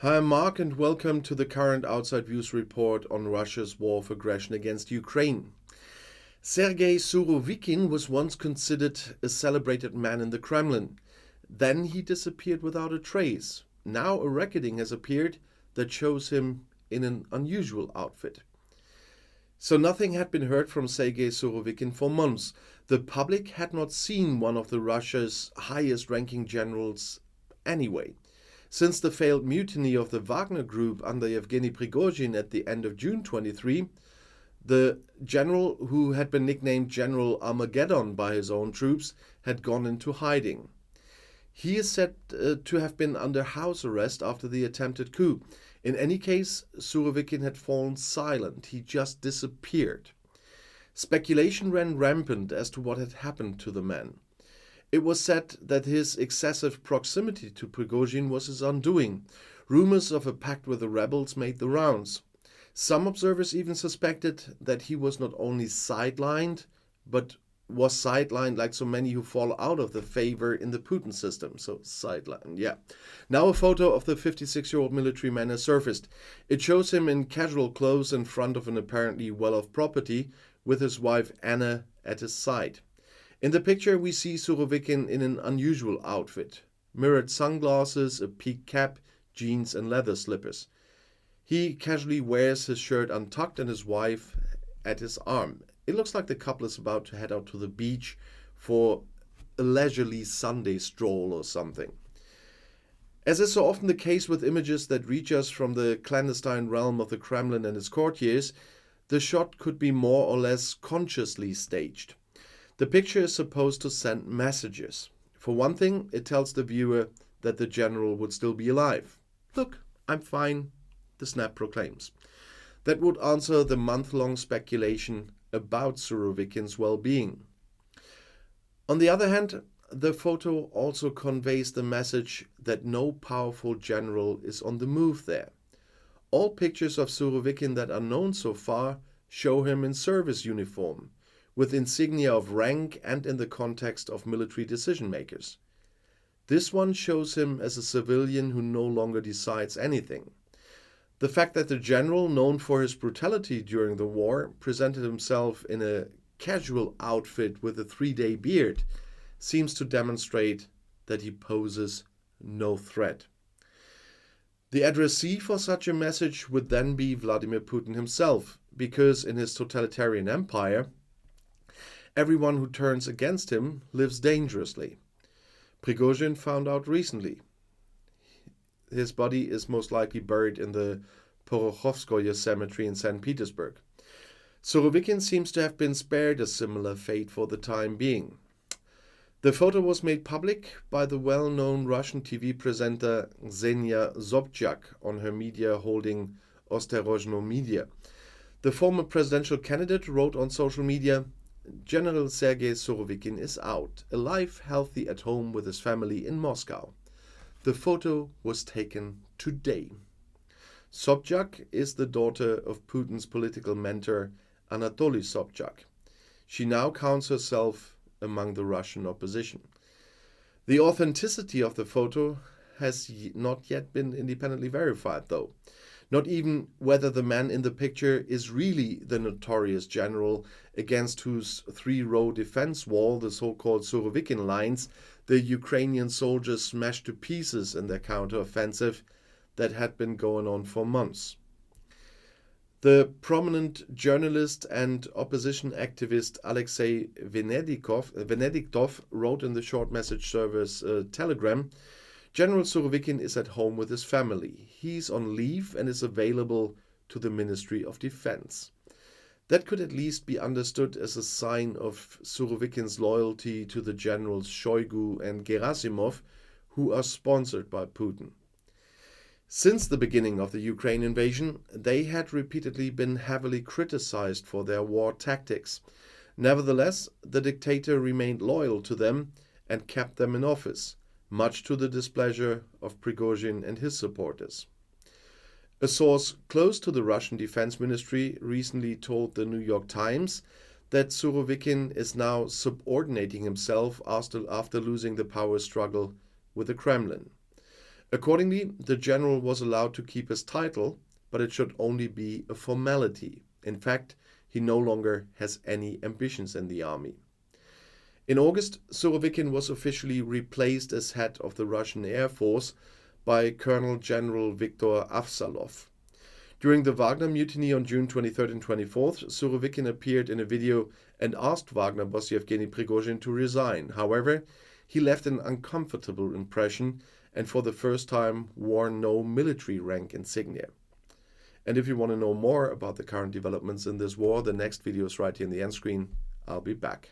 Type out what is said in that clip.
Hi, I'm Marc, and welcome to the current Outside Views report on Russia's war of aggression against Ukraine. Sergey Surovikin was once considered a celebrated man in the Kremlin. Then he disappeared without a trace. Now a recording has appeared that shows him in an unusual outfit. So nothing had been heard from Sergey Surovikin for months. The public had not seen one of Russia's highest ranking generals anyway. Since the failed mutiny of the Wagner Group under Yevgeny Prigozhin at the end of June 23, the general, who had been nicknamed General Armageddon by his own troops, had gone into hiding. He is said to have been under house arrest after the attempted coup. In any case, Surovikin had fallen silent. He just disappeared. Speculation ran rampant as to what had happened to the man. It was said that his excessive proximity to Prigozhin was his undoing. Rumors of a pact with the rebels made the rounds. Some observers even suspected that he was not only sidelined, but was sidelined like so many who fall out of the favor in the Putin system. So sidelined, yeah. Now a photo of the 56-year-old military man has surfaced. It shows him in casual clothes in front of an apparently well-off property with his wife Anna at his side. In the picture, we see Surovikin in an unusual outfit. Mirrored sunglasses, a peaked cap, jeans and leather slippers. He casually wears his shirt untucked and his wife at his arm. It looks like the couple is about to head out to the beach for a leisurely Sunday stroll or something. As is so often the case with images that reach us from the clandestine realm of the Kremlin and its courtiers, the shot could be more or less consciously staged. The picture is supposed to send messages. For one thing, it tells the viewer that the general would still be alive. Look, I'm fine, the snap proclaims. That would answer the month-long speculation about Surovikin's well-being. On the other hand, the photo also conveys the message that no powerful general is on the move there. All pictures of Surovikin that are known so far show him in service uniform, with insignia of rank and in the context of military decision-makers. This one shows him as a civilian who no longer decides anything. The fact that the general, known for his brutality during the war, presented himself in a casual outfit with a 3-day beard seems to demonstrate that he poses no threat. The addressee for such a message would then be Vladimir Putin himself, because in his totalitarian empire, everyone who turns against him lives dangerously. Prigozhin found out recently. His body is most likely buried in the Porokhovskoye cemetery in St. Petersburg. Surovikin seems to have been spared a similar fate for the time being. The photo was made public by the well-known Russian TV presenter Ksenia Sobchak on her media holding Osterozhno Media. The former presidential candidate wrote on social media, "General Sergey Surovikin is out, alive, healthy, at home with his family in Moscow." The photo was taken today. Sobchak is the daughter of Putin's political mentor Anatoly Sobchak. She now counts herself among the Russian opposition. The authenticity of the photo has not yet been independently verified, though. Not even whether the man in the picture is really the notorious general against whose 3-row defense wall, the so-called Surovikin lines, the Ukrainian soldiers smashed to pieces in their counter-offensive that had been going on for months. The prominent journalist and opposition activist Alexei Venediktov wrote in the short message service Telegram, "General Surovikin is at home with his family. He's on leave and is available to the Ministry of Defense." That could at least be understood as a sign of Surovikin's loyalty to the generals Shoigu and Gerasimov, who are sponsored by Putin. Since the beginning of the Ukraine invasion, they had repeatedly been heavily criticized for their war tactics. Nevertheless, the dictator remained loyal to them and kept them in office, much to the displeasure of Prigozhin and his supporters. A source close to the Russian Defense Ministry recently told the New York Times that Surovikin is now subordinating himself after losing the power struggle with the Kremlin. Accordingly, the general was allowed to keep his title, but it should only be a formality. In fact, he no longer has any ambitions in the army. In August, Surovikin was officially replaced as head of the Russian Air Force by Colonel General Viktor Avsalov. During the Wagner mutiny on June 23rd and 24th, Surovikin appeared in a video and asked Wagner boss Yevgeny Prigozhin to resign. However, he left an uncomfortable impression and for the first time wore no military rank insignia. And if you want to know more about the current developments in this war, the next video is right here in the end screen. I'll be back.